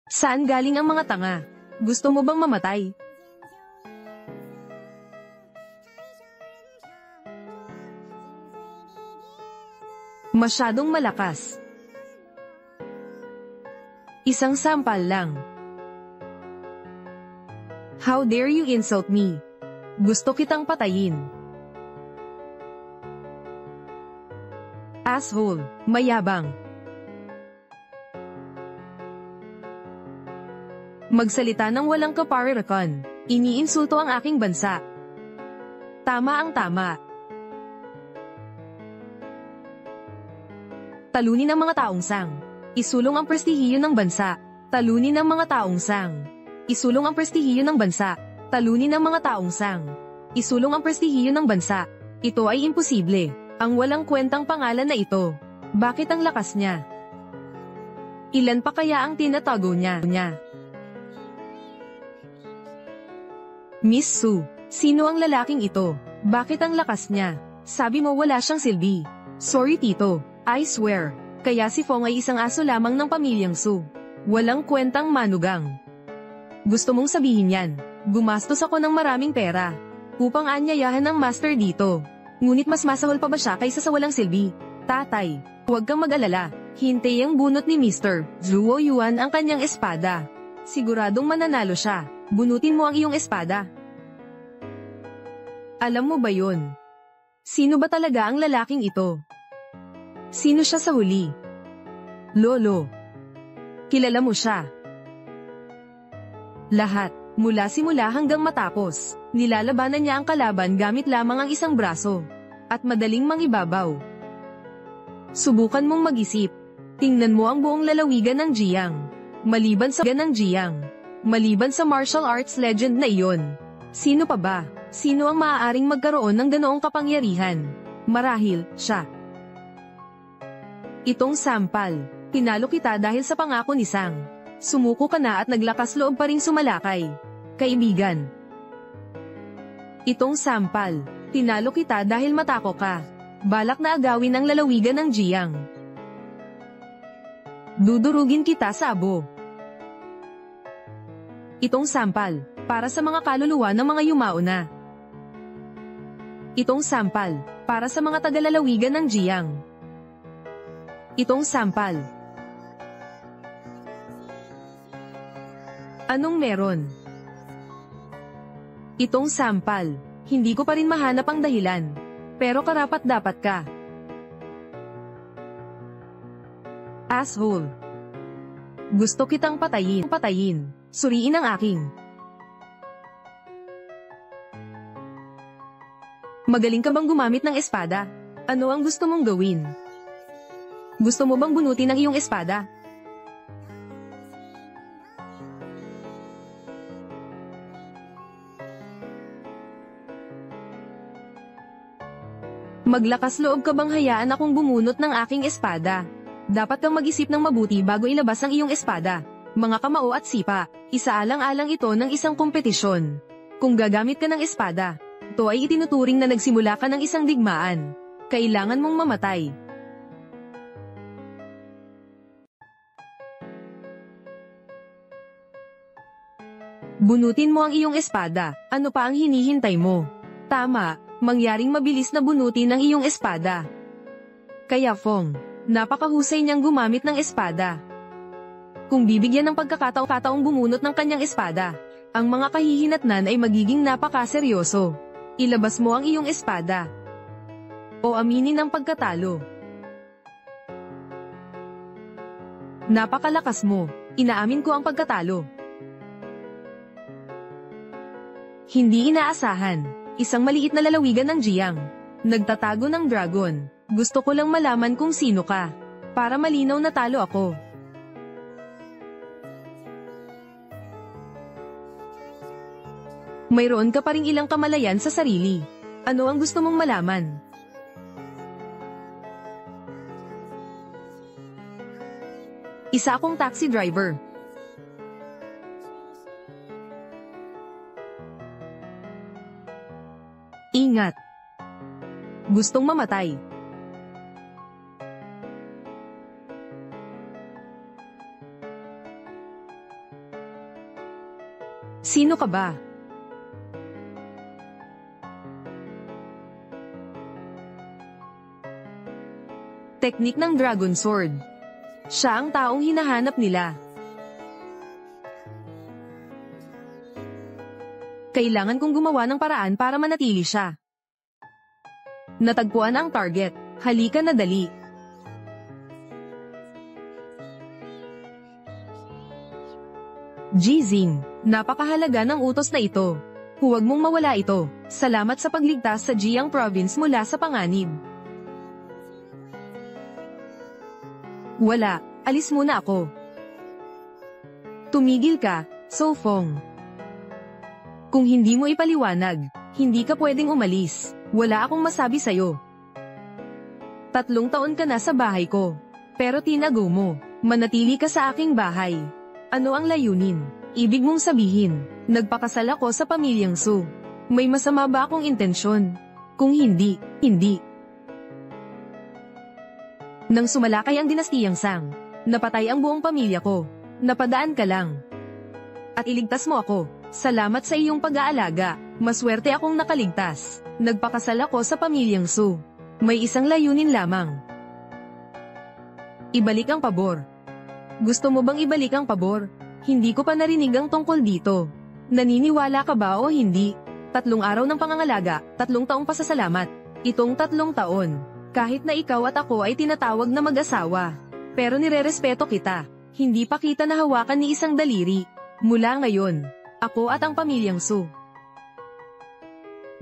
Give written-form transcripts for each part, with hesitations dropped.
Saan galing ang mga tanga? Gusto mo bang mamatay? Masyadong malakas. Isang sampal lang. How dare you insult me? Gusto kitang patayin. Asshole, mayabang. Magsalita ng walang kaparirakan. Iniinsulto ang aking bansa. Tama ang tama. Talunin ang mga taong sang. Isulong ang prestihiyo ng bansa. Talunin ang mga taong sang. Isulong ang prestihiyo ng bansa. Talunin ang mga taong sang. Isulong ang prestihiyo ng bansa. Ito ay imposible. Ang walang kwentang pangalan na ito. Bakit ang lakas niya? Ilan pa kaya ang tinatago niya? Miss Su, sino ang lalaking ito? Bakit ang lakas niya? Sabi mo wala siyang silbi. Sorry tito, I swear. Kaya si Fong ay isang aso lamang ng pamilyang Su. Walang kwentang manugang. Gusto mong sabihin yan? Gumastos ako ng maraming pera upang anyayahan ng master dito. Ngunit mas masahol pa ba siya kaysa sa walang silbi? Tatay, huwag kang mag-alala. Hintay ang bunot ni Mr. Zhuo Yuan ang kanyang espada. Siguradong mananalo siya. Bunutin mo ang iyong espada. Alam mo ba yun? Sino ba talaga ang lalaking ito? Sino siya sa huli? Lolo. Kilala mo siya? Lahat, mula simula hanggang matapos, nilalabanan niya ang kalaban gamit lamang ang isang braso. At madaling mangibabaw. Subukan mong mag-isip. Tingnan mo ang buong lalawigan ng Jiang. Maliban sa martial arts legend na iyon. Sino pa ba? Sino ang maaaring magkaroon ng ganoong kapangyarihan? Marahil, siya. Itong sampal. Tinalo kita dahil sa pangako ni Sang. Sumuko ka na at naglakas loob pa ring sumalakay. Kaibigan. Itong sampal. Tinalo kita dahil matako ka. Balak na agawin ang lalawigan ng Jiang. Dudurugin kita sa abo. Itong sampal, para sa mga kaluluwa ng mga yumao na. Itong sampal, para sa mga tagalalawigan ng Jiang. Itong sampal. Anong meron? Itong sampal. Hindi ko pa rin mahanap ang dahilan. Pero karapat-dapat ka. Asshole. Gusto kitang patayin. Suriin ang aking. Magaling ka bang gumamit ng espada? Ano ang gusto mong gawin? Gusto mo bang bunutin ang iyong espada? Maglakas loob ka bang hayaan akong bumunot ng aking espada? Dapat kang mag-isip ng mabuti bago ilabas ang iyong espada. Mga kamao at sipa, isaalang-alang ito ng isang kompetisyon. Kung gagamit ka ng espada, ito ay itinuturing na nagsimula ka ng isang digmaan. Kailangan mong mamatay. Bunutin mo ang iyong espada, ano pa ang hinihintay mo? Tama. Mangyaring mabilis na bunutin ang iyong espada. Kaya Fong, napakahusay niyang gumamit ng espada. Kung bibigyan ng pagkakataong bumunot ng kanyang espada, ang mga kahihinatnan ay magiging napakaseryoso. Ilabas mo ang iyong espada. O aminin ang pagkatalo. Napakalakas mo, inaamin ko ang pagkatalo. Hindi inaasahan. Isang maliit na lalawigan ng Jiang. Nagtatago ng dragon. Gusto ko lang malaman kung sino ka. Para malinaw na talo ako. Mayroon ka pa ring ilang kamalayan sa sarili. Ano ang gusto mong malaman? Isa akong taxi driver. Ingat. Gustong mamatay. Sino ka ba? Teknik ng Dragon Sword. Siya ang taong hinahanap nila. Kailangan kong gumawa ng paraan para manatili siya. Natagpuan ang target. Halika na dali. Jizing, napakahalaga ng utos na ito. Huwag mong mawala ito. Salamat sa pagligtas sa Jiang Province mula sa panganib. Wala, alis muna ako. Tumigil ka, So Fong. Kung hindi mo ipaliwanag, hindi ka pwedeng umalis. Wala akong masabi sa'yo. 3 taon ka na sa bahay ko. Pero tinago mo, manatili ka sa aking bahay. Ano ang layunin? Ibig mong sabihin, nagpakasal ako sa pamilyang Su. May masama ba akong intensyon? Kung hindi, hindi. Nang sumalakay ang dinastiyang Sang, napatay ang buong pamilya ko. Napadaan ka lang. At iligtas mo ako. Salamat sa iyong pag-aalaga. Maswerte akong nakaligtas. Nagpakasal ako sa pamilyang Su. May isang layunin lamang. Ibalik ang pabor. Gusto mo bang ibalik ang pabor? Hindi ko pa narinig ang tungkol dito. Naniniwala ka ba o hindi? 3 araw ng pangangalaga, 3 taong pasasalamat. Itong 3 taon. Kahit na ikaw at ako ay tinatawag na mag-asawa. Pero nirerespeto kita. Hindi pa kita nahawakan ni isang daliri. Mula ngayon, ako at ang pamilyang Su.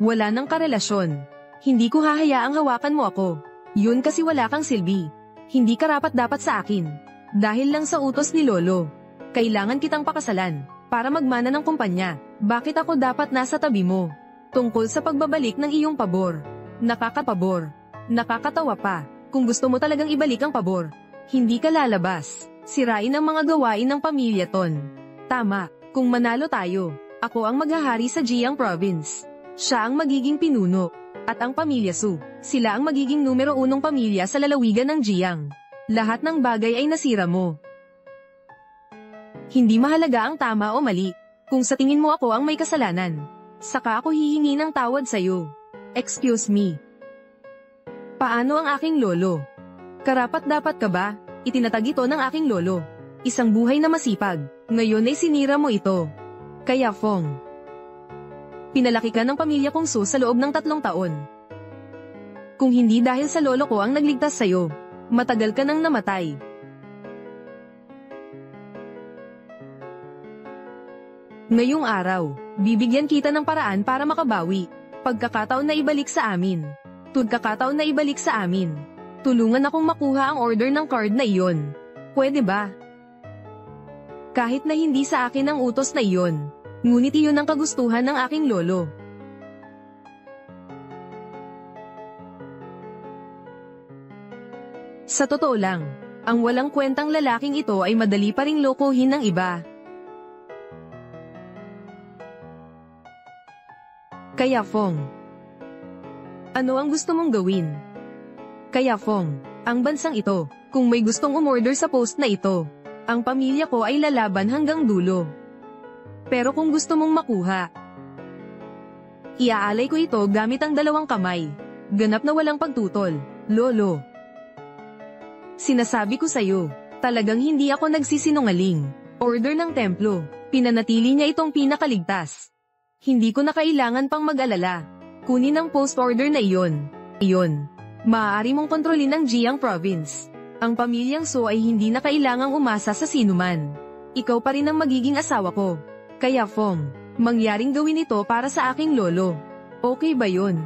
Wala nang karelasyon. Hindi ko hahayaang hawakan mo ako. Yun kasi wala kang silbi. Hindi karapat-dapat sa akin. Dahil lang sa utos ni Lolo. Kailangan kitang pakasalan, para magmana ng kumpanya. Bakit ako dapat nasa tabi mo? Tungkol sa pagbabalik ng iyong pabor. Nakakapabor. Nakakatawa pa. Kung gusto mo talagang ibalik ang pabor, hindi ka lalabas. Sirain ang mga gawain ng pamilya Ton. Tama, kung manalo tayo, ako ang maghahari sa Jiang Province. Siya ang magiging pinuno. At ang pamilya Su, sila ang magiging numero 1 pamilya sa lalawigan ng Jiang. Lahat ng bagay ay nasira mo. Hindi mahalaga ang tama o mali. Kung sa tingin mo ako ang may kasalanan, saka ako hihingi ng tawad sa'yo. Excuse me. Paano ang aking lolo? Karapat-dapat ka ba? Itinatag ito ng aking lolo. Isang buhay na masipag. Ngayon ay sinira mo ito. Kaya Fong, pinalaki ka ng pamilya kong Su sa loob ng 3 taon. Kung hindi dahil sa lolo ko ang nagligtas sa'yo, matagal ka nang namatay. Ngayong araw, bibigyan kita ng paraan para makabawi. Pagkakataon na ibalik sa amin. Pagkakataon na ibalik sa amin. Tulungan akong makuha ang order ng card na iyon. Pwede ba? Kahit na hindi sa akin ang utos na iyon, ngunit iyon ang kagustuhan ng aking lolo. Sa totoo lang, ang walang kwentang lalaking ito ay madali pa ring lokohin ng iba. Kaya Fong, ano ang gusto mong gawin? Kaya Fong, ang bansang ito, kung may gustong umorder sa post na ito, ang pamilya ko ay lalaban hanggang dulo. Pero kung gusto mong makuha, iaalay ko ito gamit ang 2 kamay. Ganap na walang pagtutol, lolo. Sinasabi ko sa'yo, talagang hindi ako nagsisinungaling. Order ng templo, pinanatili niya itong pinakaligtas. Hindi ko na kailangan pang mag-alala. Kunin ang post-order na iyon. Iyon. Maaari mong kontrolin ang Jiang Province. Ang pamilyang Su ay hindi na kailangang umasa sa sinuman. Ikaw pa rin ang magiging asawa ko. Kaya Fong, mangyaring gawin ito para sa aking lolo. Okay ba yun?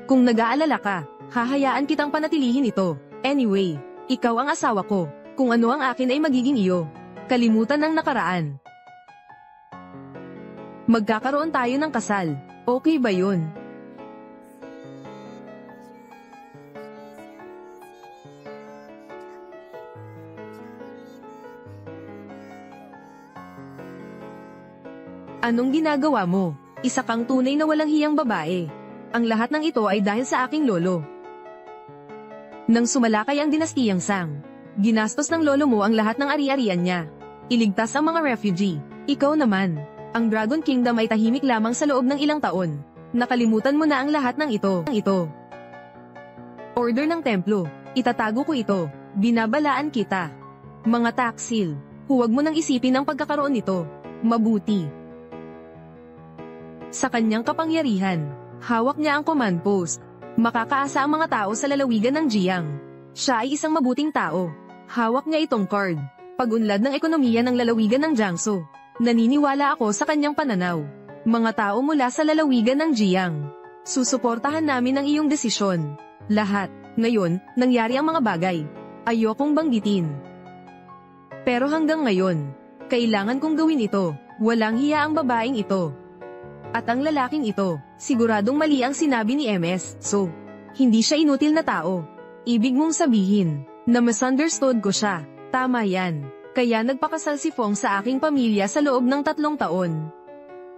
Kung nag-aalala ka, hahayaan kitang panatilihin ito. Anyway, ikaw ang asawa ko. Kung ano ang akin ay magiging iyo. Kalimutan ang nakaraan. Magkakaroon tayo ng kasal. Okay ba yun? Anong ginagawa mo? Isa kang tunay na walang hiyang babae. Ang lahat ng ito ay dahil sa aking lolo. Nang sumalakay ang dinastiyang Sang, ginastos ng lolo mo ang lahat ng ari-arian niya. Iligtas ang mga refugee. Ikaw naman. Ang Dragon Kingdom ay tahimik lamang sa loob ng ilang taon. Nakalimutan mo na ang lahat ng ito. Order ng templo. Itatago ko ito. Binabalaan kita. Mga taksil. Huwag mo nang isipin ang pagkakaroon nito. Mabuti. Sa kanyang kapangyarihan, hawak niya ang command post. Makakaasa ang mga tao sa lalawigan ng Jiang. Siya ay isang mabuting tao. Hawak niya itong card. Pag-unlad ng ekonomiya ng lalawigan ng Jiangsu. Naniniwala ako sa kanyang pananaw. Mga tao mula sa lalawigan ng Jiang. Susuportahan namin ang iyong desisyon. Lahat. Ngayon, nangyari ang mga bagay. Ayokong banggitin. Pero hanggang ngayon, kailangan kong gawin ito. Walang hiya ang babaeng ito. At ang lalaking ito, siguradong mali ang sinabi ni MS, so, hindi siya inutil na tao. Ibig mong sabihin, na misunderstood ko siya. Tama yan. Kaya nagpakasal si Fong sa aking pamilya sa loob ng 3 taon.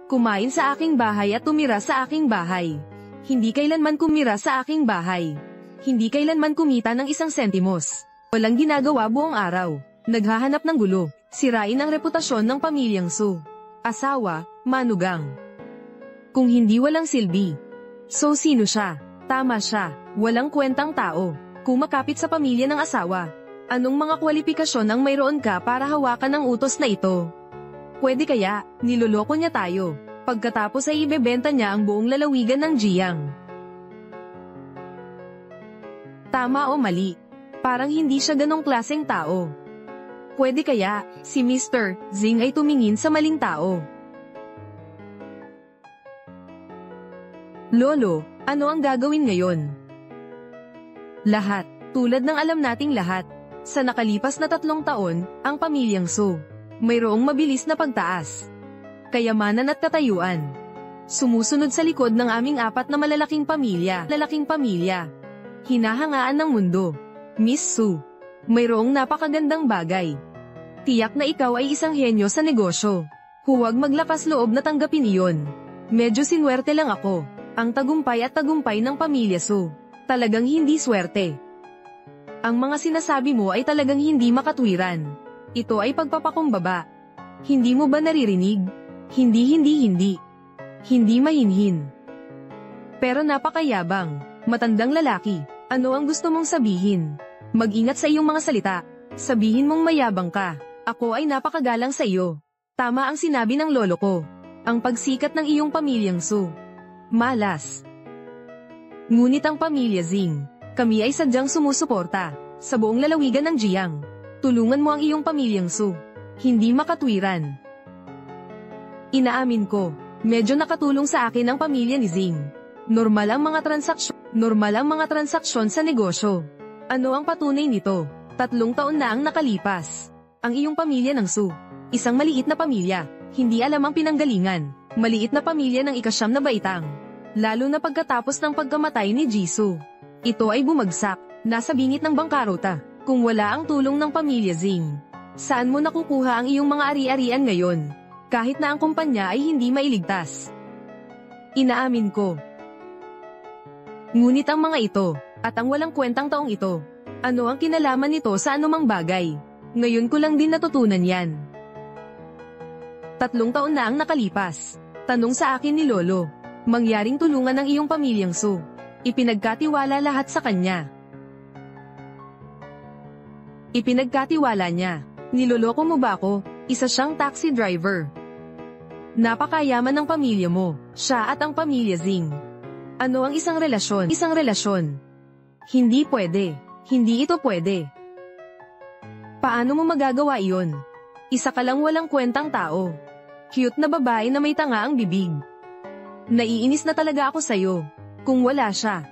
Kumain sa aking bahay at tumira sa aking bahay. Hindi kailanman kumira sa aking bahay. Hindi kailanman kumita ng 1 sentimos. Walang ginagawa buong araw. Naghahanap ng gulo. Sirain ang reputasyon ng pamilyang Su. Asawa, manugang. Kung hindi walang silbi. So sino siya? Tama siya. Walang kwentang tao. Kumakapit sa pamilya ng asawa. Anong mga kwalifikasyon ang mayroon ka para hawakan ang utos na ito? Pwede kaya, niloloko niya tayo. Pagkatapos ay ibebenta niya ang buong lalawigan ng Jiang. Tama o mali? Parang hindi siya ganong klaseng tao. Pwede kaya, si Mr. Zing ay tumingin sa maling tao. Lolo, ano ang gagawin ngayon? Lahat, tulad ng alam nating lahat. Sa nakalipas na 3 taon, ang pamilyang Su, mayroong mabilis na pagtaas. Kayamanan at katayuan. Sumusunod sa likod ng aming 4 na malalaking pamilya. Hinahangaan ng mundo. Miss Su, mayroong napakagandang bagay. Tiyak na ikaw ay isang henyo sa negosyo. Huwag maglakas loob na tanggapin iyon. Medyo sinwerte lang ako. Ang tagumpay at tagumpay ng pamilya Su. Talagang hindi swerte. Ang mga sinasabi mo ay talagang hindi makatwiran. Ito ay pagpapakumbaba. Hindi mo ba naririnig? Hindi. Hindi mahinhin. Pero napakayabang. Matandang lalaki. Ano ang gusto mong sabihin? Mag-ingat sa iyong mga salita. Sabihin mong mayabang ka. Ako ay napakagalang sa iyo. Tama ang sinabi ng lolo ko. Ang pagsikat ng iyong pamilyang Su. Malas. Ngunit ang pamilya Zing, kami ay sadyang sumusuporta sa buong lalawigan ng Jiang. Tulungan mo ang iyong pamilyang Su. Hindi makatwiran. Inaamin ko, medyo nakatulong sa akin ang pamilya ni Zing. Normal ang mga transaksyon sa negosyo. Ano ang patunay nito? 3 taon na ang nakalipas. Ang iyong pamilya ng Su, isang maliit na pamilya, hindi alam ang pinanggalingan. Maliit na pamilya ng ika-9 na baitang. Lalo na pagkatapos ng pagkamatay ni Jisoo. Ito ay bumagsak, nasa bingit ng bangkarota, kung wala ang tulong ng pamilya Zing. Saan mo nakukuha ang iyong mga ari-arian ngayon? Kahit na ang kumpanya ay hindi mailigtas. Inaamin ko. Ngunit ang mga ito, at ang walang kwentang taong ito, ano ang kinalaman nito sa anumang bagay? Ngayon ko lang din natutunan yan. 3 taon na ang nakalipas. Tanong sa akin ni Lolo. Mangyaring tulungan ng iyong pamilyang Su. Ipinagkatiwala lahat sa kanya. Ipinagkatiwala niya. Niloloko mo ba ako? Isa siyang taxi driver. Napakayaman ng pamilya mo. Siya at ang pamilya Zing. Ano ang isang relasyon? Isang relasyon. Hindi pwede. Hindi ito pwede. Paano mo magagawa iyon? Isa ka lang walang kwentang tao. Cute na babae na may tanga ang bibig. Naiinis na talaga ako sa'yo. Kung wala siya.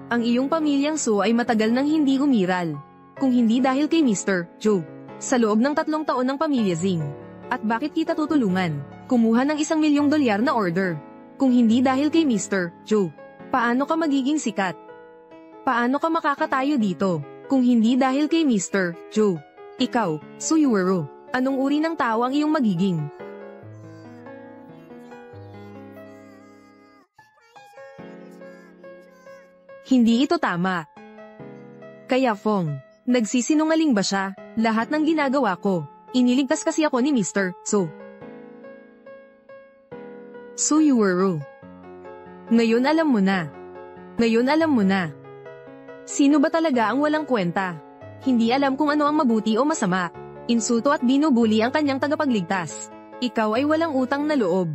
Ang iyong pamilyang Su ay matagal nang hindi umiral. Kung hindi dahil kay Mr. Joe. Sa loob ng 3 taon ng pamilya Zing. At bakit kita tutulungan? Kumuha ng $1 milyong na order. Kung hindi dahil kay Mr. Joe. Paano ka magiging sikat? Paano ka makakatayo dito? Kung hindi dahil kay Mr. Joe. Ikaw, Su Yuero. Anong uri ng tao ang iyong magiging? Hindi ito tama. Kaya Fong, nagsisinungaling ba siya? Lahat ng ginagawa ko, iniligtas kasi ako ni Mr. So. Su Yuuru. Ngayon alam mo na. Ngayon alam mo na. Sino ba talaga ang walang kwenta? Hindi alam kung ano ang mabuti o masama. Insulto at binubuli ang kanyang tagapagligtas. Ikaw ay walang utang na loob.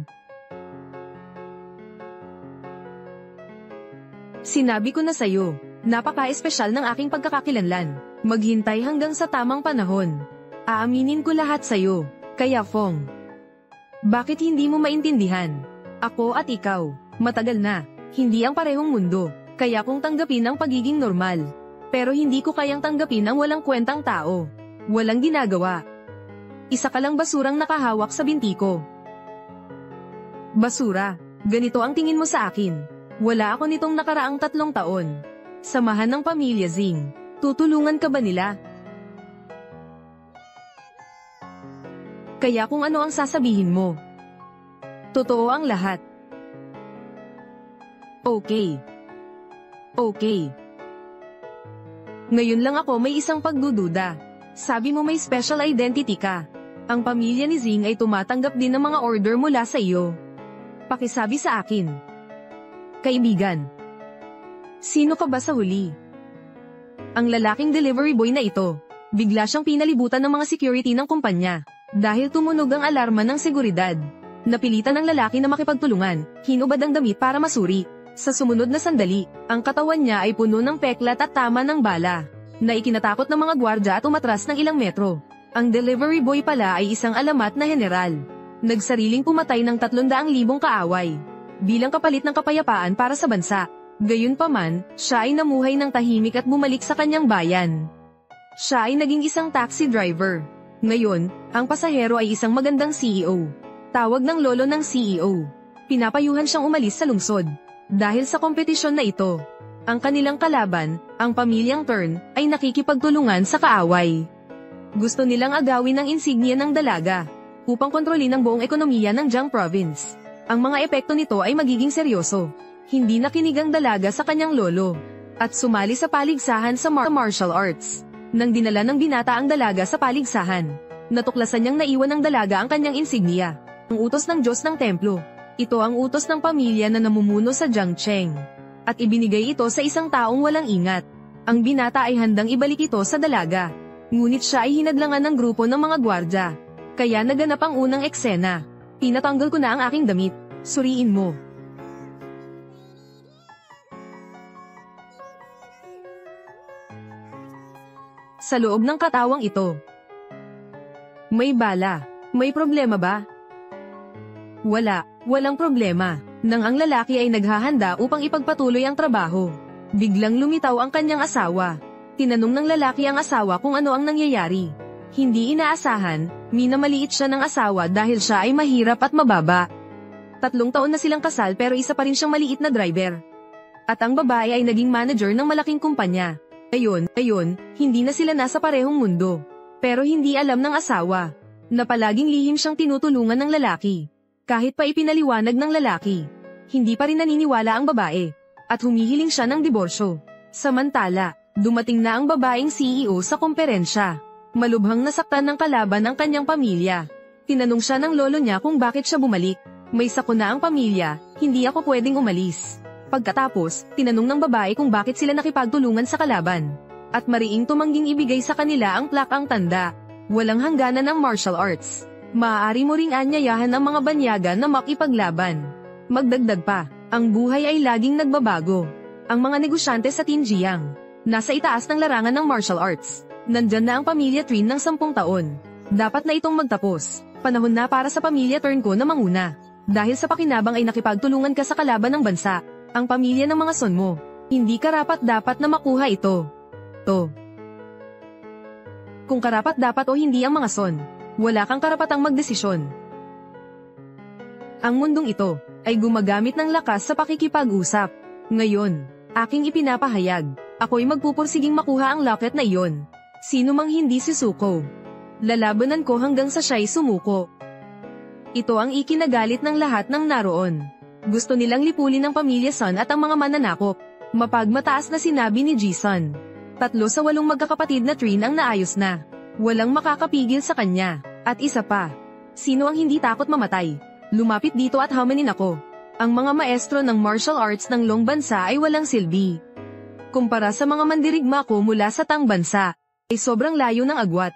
Sinabi ko na sa'yo, napaka-espesyal ng aking pagkakakilanlan. Maghintay hanggang sa tamang panahon. Aaminin ko lahat sa'yo, kaya Fong. Bakit hindi mo maintindihan? Ako at ikaw, matagal na, hindi ang parehong mundo, kaya kong tanggapin ang pagiging normal. Pero hindi ko kayang tanggapin ang walang kwentang tao. Walang ginagawa. Isa ka lang basurang nakahawak sa binti ko. Basura, ganito ang tingin mo sa akin. Wala ako nitong nakaraang 3 taon. Samahan ng pamilya Zing. Tutulungan ka ba nila? Kaya kung ano ang sasabihin mo. Totoo ang lahat. Okay. Okay. Ngayon lang ako may isang pagdududa. Sabi mo may special identity ka. Ang pamilya ni Zing ay tumatanggap din ng mga order mula sa iyo. Pakisabi sa akin. Kaibigan. Sino ka ba sa huli? Ang lalaking delivery boy na ito. Bigla siyang pinalibutan ng mga security ng kumpanya. Dahil tumunog ang alarma ng seguridad. Napilitan ng lalaki na makipagtulungan, hinubad ang damit para masuri. Sa sumunod na sandali, ang katawan niya ay puno ng peklat at tama ng bala. Na ikinatakot ng mga gwardya at umatras ng ilang metro. Ang delivery boy pala ay isang alamat na general. Nagsariling pumatay ng 300,000 kaaway. Bilang kapalit ng kapayapaan para sa bansa. Gayunpaman, siya ay namuhay ng tahimik at bumalik sa kanyang bayan. Siya ay naging isang taxi driver. Ngayon, ang pasahero ay isang magandang CEO. Tawag ng lolo ng CEO. Pinapayuhan siyang umalis sa lungsod. Dahil sa kompetisyon na ito, ang kanilang kalaban, ang pamilyang Turn, ay nakikipagtulungan sa kaaway. Gusto nilang agawin ang insignia ng dalaga upang kontrolin ang buong ekonomiya ng Jiang Province. Ang mga epekto nito ay magiging seryoso. Hindi nakinig ang dalaga sa kanyang lolo at sumali sa paligsahan sa martial arts. Nang dinala ng binata ang dalaga sa paligsahan, natuklasan niyang naiwan ng dalaga ang kanyang insignia, ang utos ng Diyos ng templo. Ito ang utos ng pamilya na namumuno sa Jiangcheng. At ibinigay ito sa isang taong walang ingat. Ang binata ay handang ibalik ito sa dalaga. Ngunit siya ay hinadlangan ng grupo ng mga gwardya. Kaya naganap ang unang eksena. Tinatanggal ko na ang aking damit. Suriin mo. Sa loob ng katawang ito. May bala. May problema ba? Walang problema. Nang ang lalaki ay naghahanda upang ipagpatuloy ang trabaho, biglang lumitaw ang kanyang asawa. Tinanong ng lalaki ang asawa kung ano ang nangyayari. Hindi inaasahan, minamaliit siya ng asawa dahil siya ay mahirap at mababa. 3 taon na silang kasal pero isa pa rin siyang maliit na driver. At ang babae ay naging manager ng malaking kumpanya. Ngayon, hindi na sila nasa parehong mundo. Pero hindi alam ng asawa, na palaging lihim siyang tinutulungan ng lalaki. Kahit pa ipinaliwanag ng lalaki, hindi pa rin naniniwala ang babae, at humihiling siya ng diborsyo. Samantala, dumating na ang babaeng CEO sa komperensya. Malubhang nasaktan ng kalaban ang kanyang pamilya. Tinanong siya ng lolo niya kung bakit siya bumalik. May sakuna ang pamilya, hindi ako pwedeng umalis. Pagkatapos, tinanong ng babae kung bakit sila nakipagtulungan sa kalaban. At mariing tumangging ibigay sa kanila ang plakang tanda. Walang hangganan ng martial arts. Maaari mo ring anyayahan ang mga banyaga na makipaglaban. Magdagdag pa, ang buhay ay laging nagbabago. Ang mga negosyante sa Tinjiang, nasa itaas ng larangan ng martial arts. Nandyan na ang pamilya Trin ng 10 taon. Dapat na itong magtapos. Panahon na para sa pamilya Turn ko na manguna. Dahil sa pakinabang ay nakipagtulungan ka sa kalaban ng bansa. Ang pamilya ng mga son mo, hindi karapat-dapat na makuha ito. Kung karapat-dapat o hindi ang mga son, wala kang karapatang magdesisyon. Ang mundong ito ay gumagamit ng lakas sa pakikipag-usap. Ngayon, aking ipinapahayag, ako'y magpupursiging makuha ang locket na iyon. Sino mang hindi susuko. Lalabanan ko hanggang sa siya'y sumuko. Ito ang ikinagalit ng lahat ng naroon. Gusto nilang lipulin ng pamilya Sun at ang mga mananakop. Mapagmataas na sinabi ni Ji-sun. 3 sa 8 magkakapatid na Trin ang naayos na. Walang makakapigil sa kanya. At isa pa. Sino ang hindi takot mamatay? Lumapit dito at hamanin ako. Ang mga maestro ng martial arts ng Long bansa ay walang silbi. Kumpara sa mga mandirigma ko mula sa Tang bansa, ay sobrang layo ng agwat.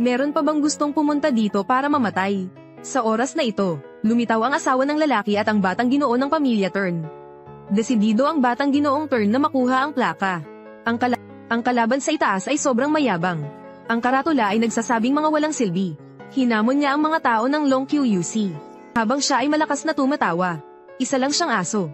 Meron pa bang gustong pumunta dito para mamatay? Sa oras na ito, lumitaw ang asawa ng lalaki at ang batang ginoo ng pamilya Turn. Desidido ang batang ginoong Turn na makuha ang plaka. Ang kalaban sa itaas ay sobrang mayabang. Ang karatula ay nagsasabing mga walang silbi. Hinamon niya ang mga tao ng Long QUC. Habang siya ay malakas na tumatawa. Isa lang siyang aso.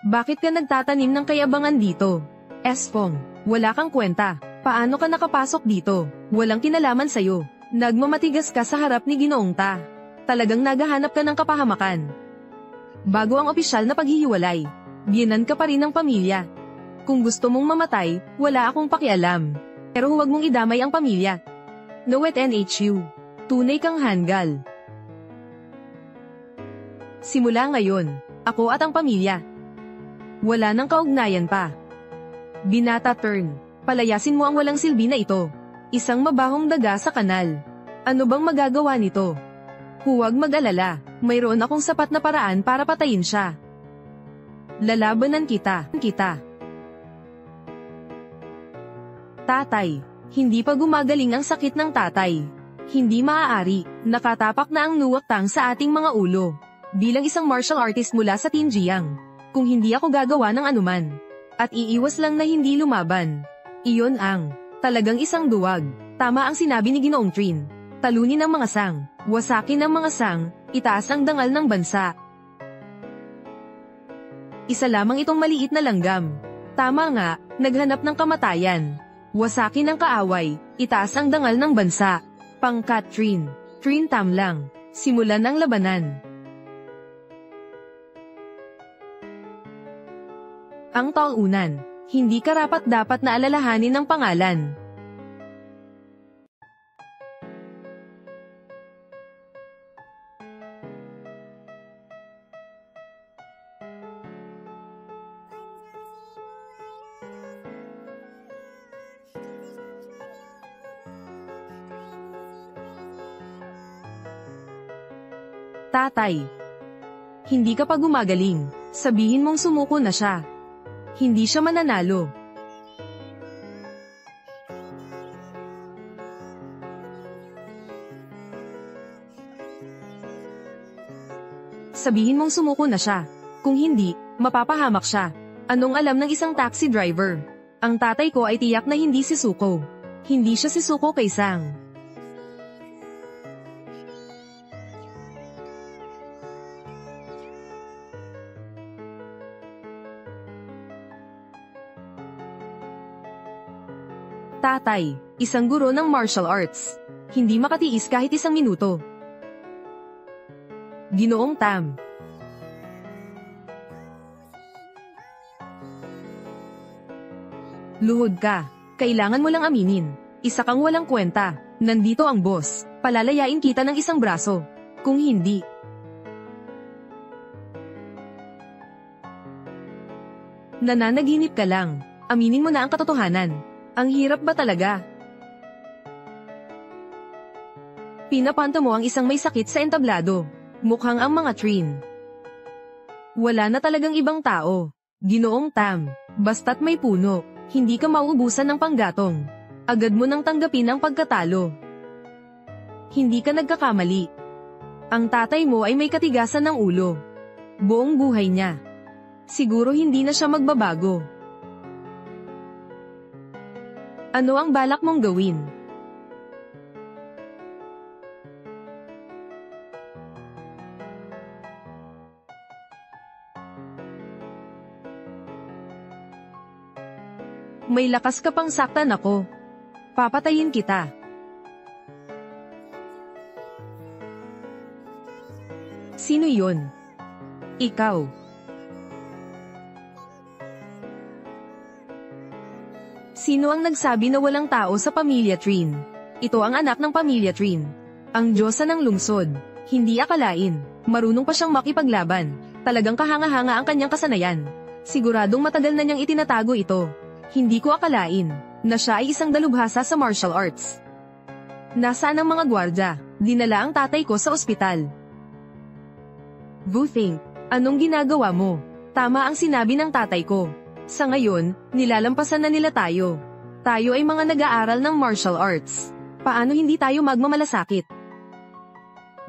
Bakit ka nagtatanim ng kayabangan dito? Esfong, wala kang kwenta. Paano ka nakapasok dito? Walang kinalaman sa'yo. Nagmamatigas ka sa harap ni Ginoong Ta. Talagang naghahanap ka ng kapahamakan. Bago ang opisyal na paghihiwalay, biyenan ka pa rin ng pamilya. Kung gusto mong mamatay, wala akong pakialam. Pero huwag mong idamay ang pamilya. Nowet NHU. Tunay kang hanggal. Simula ngayon, ako at ang pamilya. Wala nang kaugnayan pa. Binata Turn, palayasin mo ang walang silbi na ito. Isang mabahong daga sa kanal. Ano bang magagawa nito? Huwag mag-alala, mayroon akong sapat na paraan para patayin siya. Lalabanan kita. Tatay, hindi pa gumagaling ang sakit ng tatay. Hindi maaari, nakatapak na ang nuwaktang sa ating mga ulo. Bilang isang martial artist mula sa Team Jiang, kung hindi ako gagawa ng anuman, at iiwas lang na hindi lumaban. Iyon ang, talagang isang duwag. Tama ang sinabi ni Ginoong Trin. Talunin ang mga sang, wasakin ang mga sang, itaas ang dangal ng bansa. Isa lamang itong maliit na langgam. Tama nga, naghanap ng kamatayan. Wasakin ang kaaway, itaas ang dangal ng bansa. Pangkat Trin. Trin Tam lang. Simulan ang labanan. Ang talunan. Hindi karapat-dapat na alalahanin ng pangalan. Tatay. Hindi ka pa gumagaling. Sabihin mong sumuko na siya. Hindi siya mananalo. Sabihin mong sumuko na siya. Kung hindi, mapapahamak siya. Anong alam ng isang taxi driver? Ang tatay ko ay tiyak na hindi sisuko. Hindi siya sisuko kay Sang. Tatay, isang guro ng martial arts. Hindi makatiis kahit isang minuto. Ginoong Tam. Luhod ka. Kailangan mo lang aminin. Isa kang walang kwenta. Nandito ang boss. Palalayain kita ng isang braso. Kung hindi, nananaginip ka lang. Aminin mo na ang katotohanan. Ang hirap ba talaga? Pinapanta mo ang isang may sakit sa entablado. Mukhang ang mga Trin. Wala na talagang ibang tao. Ginoong Tam, basta't may puno, hindi ka mauubusan ng panggatong. Agad mo nang tanggapin ang pagkatalo. Hindi ka nagkakamali. Ang tatay mo ay may katigasan ng ulo. Buong buhay niya. Siguro hindi na siya magbabago. Ano ang balak mong gawin? May lakas ka pang saktan ako. Papatayin kita. Sino yun? Ikaw. Sino ang nagsabi na walang tao sa pamilya Trin? Ito ang anak ng pamilya Trin. Ang diyosa ng lungsod. Hindi akalain. Marunong pa siyang makipaglaban. Talagang kahanga-hanga ang kanyang kasanayan. Siguradong matagal na niyang itinatago ito. Hindi ko akalain na siya ay isang dalubhasa sa martial arts. Nasaan ang mga gwardya? Dinala ang tatay ko sa ospital. Vuthink, anong ginagawa mo? Tama ang sinabi ng tatay ko. Sa ngayon, nilalampasan na nila tayo. Tayo ay mga nag-aaral ng martial arts. Paano hindi tayo magmamalasakit?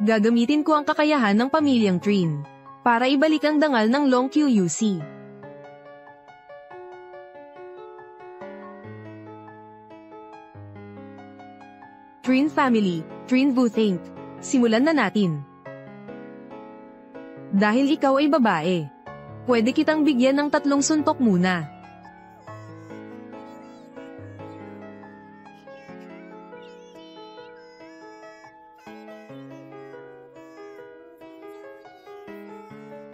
Gagamitin ko ang kakayahan ng pamilyang Trin para ibalik ang dangal ng Long QUC. Trin family, Trin Vuthink. Simulan na natin. Dahil ikaw ay babae, pwede kitang bigyan ng 3 suntok muna.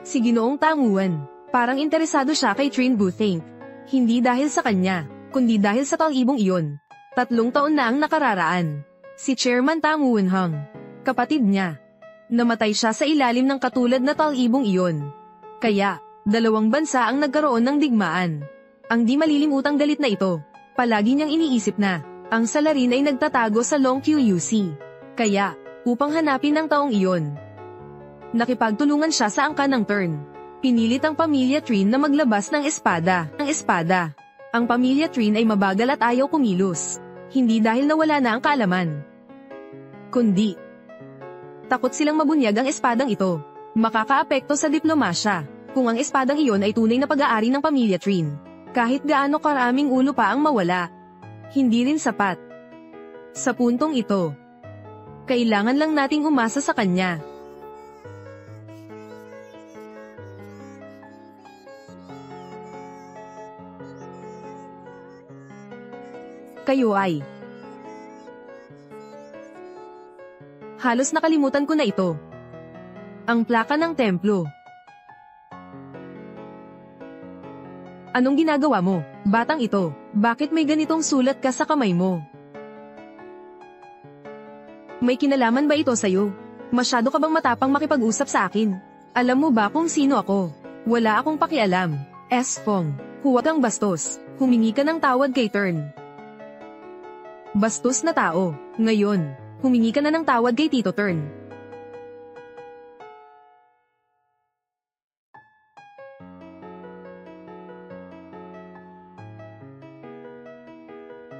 Si Ginoong Tanguan, parang interesado siya kay Trin Vuthink. Hindi dahil sa kanya, kundi dahil sa talibong iyon. 3 taon na ang nakararaan. Si Chairman Tanguan Hung, kapatid niya, namatay siya sa ilalim ng katulad na talibong iyon. Kaya, 2 bansa ang nagkaroon ng digmaan. Ang di malilimutang galit na ito, palagi niyang iniisip na, ang salarin ay nagtatago sa Long QUC. Kaya, upang hanapin ang taong iyon, nakipagtulungan siya sa angkan ng turn. Pinilit ang pamilya Trin na maglabas ng espada. Ang pamilya Trin ay mabagal at ayaw kumilos. Hindi dahil nawala na ang kaalaman, kundi takot silang mabunyag ang espadang ito. Makakaapekto sa diplomasya kung ang espadang iyon ay tunay na pag-aari ng pamilya Trin. Kahit gaano karaming ulo pa ang mawala, hindi rin sapat. Sa puntong ito, kailangan lang nating umasa sa kanya. Kayo ay... Halos nakalimutan ko na ito. Ang plaka ng templo. Anong ginagawa mo, batang ito? Bakit may ganitong sulat ka sa kamay mo? May kinalaman ba ito sa'yo? Masyado ka bang matapang makipag-usap sa akin? Alam mo ba kung sino ako? Wala akong pakialam. S. Fong, huwag kang bastos. Humingi ka ng tawad kay Turn. Bastos na tao. Ngayon, humingi ka na ng tawad kay Tito Turn.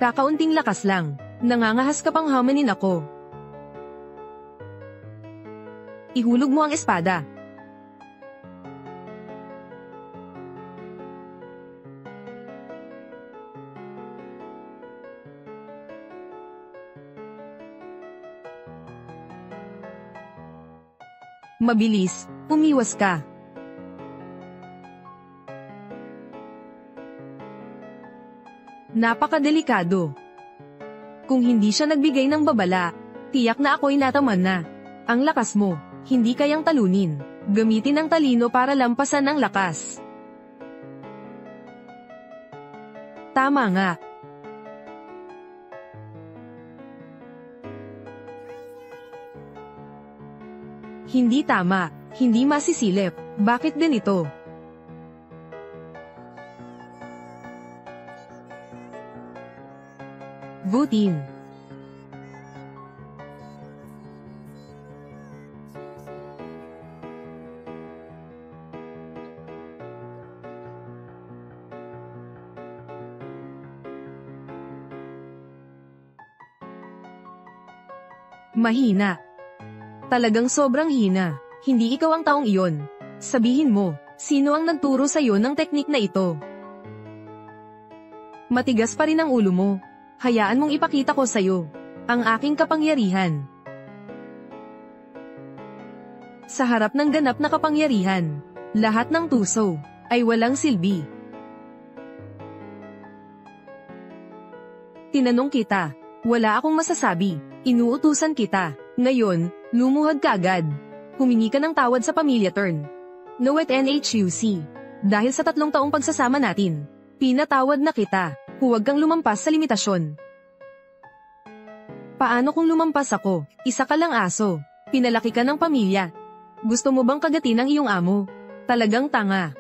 Kakaunting lakas lang. Nangangahas ka pang hamanin ako. Ihulog mo ang espada. Mabilis, umiwas ka. Napakadelikado. Kung hindi siya nagbigay ng babala, tiyak na ako'y nataman na. Ang lakas mo, hindi kayang talunin. Gamitin ang talino para lampasan ang lakas. Tama nga. Hindi tama, hindi masisilip. Bakit ganito? Vutin. Mahina. Talagang sobrang hina. Hindi ikaw ang taong iyon. Sabihin mo, sino ang nagturo sa'yo ng teknik na ito? Matigas pa rin ang ulo mo. Hayaan mong ipakita ko sa'yo ang aking kapangyarihan. Sa harap ng ganap na kapangyarihan, lahat ng tuso ay walang silbi. Tinanong kita, wala akong masasabi. Inuutusan kita. Ngayon, lumuhad ka agad. Humingi ka ng tawad sa pamilya Turn. No at NHUC. Dahil sa 3 taong pagsasama natin, pinatawad na kita. Huwag kang lumampas sa limitasyon. Paano kung lumampas ako? Isa ka lang aso. Pinalaki ka ng pamilya. Gusto mo bang kagatin ang iyong amo? Talagang tanga.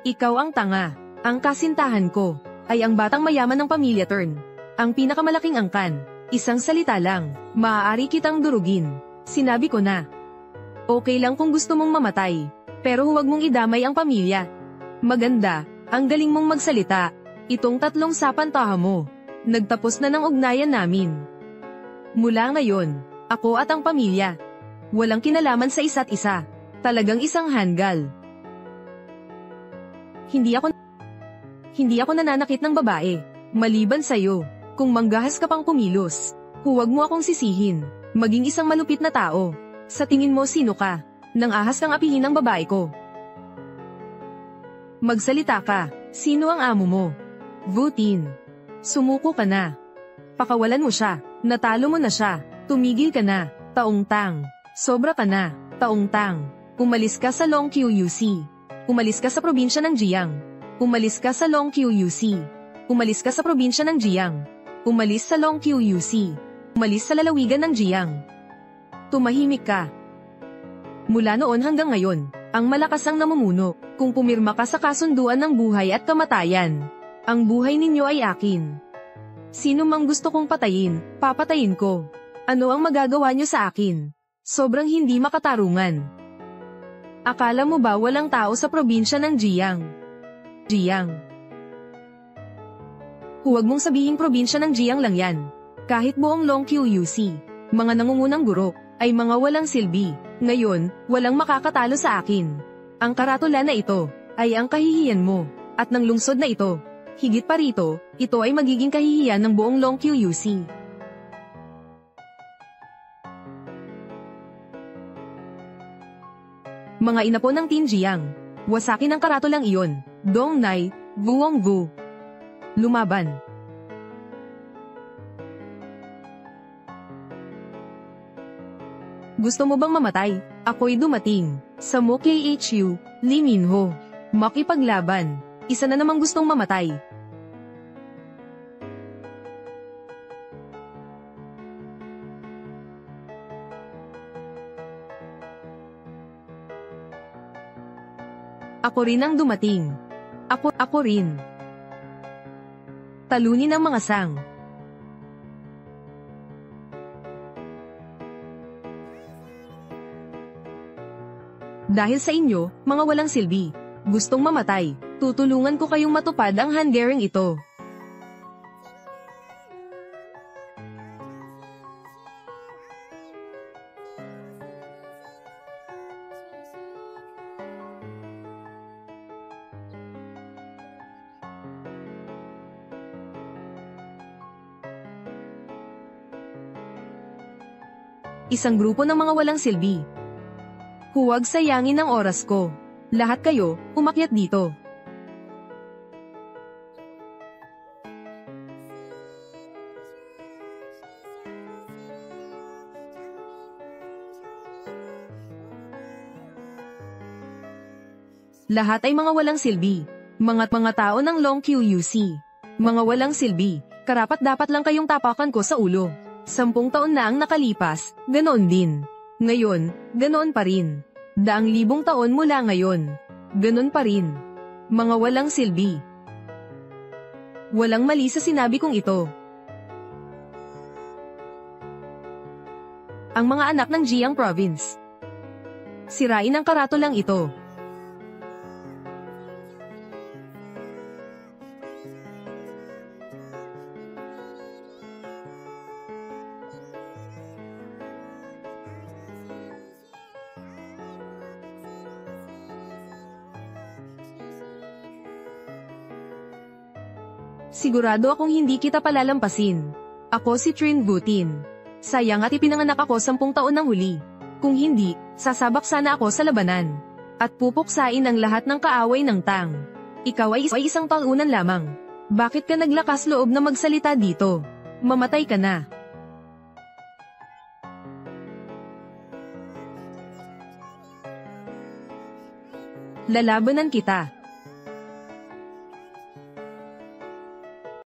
Ikaw ang tanga. Ang kasintahan ko ay ang batang mayaman ng pamilya Turn. Ang pinakamalaking angkan. Isang salita lang, maaari kitang durugin. Sinabi ko na. Okay lang kung gusto mong mamatay, pero huwag mong idamay ang pamilya. Maganda, ang galing mong magsalita. Itong 3 sapantaha mo. Nagtapos na ng ugnayan namin. Mula ngayon, ako at ang pamilya. Walang kinalaman sa isa't isa. Talagang isang hanggal. Hindi ako nananakit ng babae. Maliban sa'yo. Kung manggahas ka pang kumilos, huwag mo akong sisihin. Maging isang malupit na tao. Sa tingin mo sino ka? Nang ahas kang apihin ng babae ko. Magsalita ka. Sino ang amo mo? Vutin. Sumuko ka na. Pakawalan mo siya. Natalo mo na siya. Tumigil ka na. Taong-tang. Sobra ka na. Taong-tang. Umalis ka sa Long QUC. Umalis ka sa probinsya ng Jiang. Umalis ka sa Long QUC. Umalis ka sa probinsya ng Jiang. Umalis sa Long QUC. Umalis sa lalawigan ng Jiang. Tumahimik ka. Mula noon hanggang ngayon, ang malakas ang namumuno. Kung pumirma ka sa kasunduan ng buhay at kamatayan, ang buhay ninyo ay akin. Sino mang gusto kong patayin, papatayin ko. Ano ang magagawa niyo sa akin? Sobrang hindi makatarungan. Akala mo ba walang tao sa probinsya ng Jiang? Jiang. Huwag mong sabihing probinsya ng Jiang lang yan. Kahit buong Long QUC, mga nangungunang guro, ay mga walang silbi. Ngayon, walang makakatalo sa akin. Ang karatula na ito, ay ang kahihiyan mo. At ng lungsod na ito, higit pa rito, ito ay magiging kahihiyan ng buong Long QUC. Mga inapo ng Team Jiang, wasakin ang karatulang iyon. Dong Nai, Vuong Vu. Lumaban. Gusto mo bang mamatay? Ako'y dumating. Sa Mo KHU, Lee Minho. Makipaglaban. Isa na namang gustong mamatay. Ako rin ang dumating. Ako rin. Talunin ang mga sang. Dahil sa inyo, mga walang silbi, gustong mamatay, tutulungan ko kayong matupad ang hangaring ito. Isang grupo ng mga walang silbi. Huwag sayangin ang oras ko. Lahat kayo, umakyat dito. Lahat ay mga walang silbi. Mga tao ng Long QUC. Mga walang silbi, karapat-dapat lang kayong tapakan ko sa ulo. 10 taon na ang nakalipas, ganoon din. Ngayon, ganoon pa rin. 100,000 taon mula ngayon, ganoon pa rin. Mga walang silbi. Walang mali sa sinabi kong ito. Ang mga anak ng Jiang Province. Sirain ang karatulang ito. Sigurado akong hindi kita palalampasin. Ako si Trin Vutin. Sayang at ipinanganak ako 10 taon ng huli. Kung hindi, sasabak sana ako sa labanan. At pupuksain ang lahat ng kaaway ng Tang. Ikaw ay isang talunan lamang. Bakit ka naglakas loob na magsalita dito? Mamatay ka na. Lalabanan kita.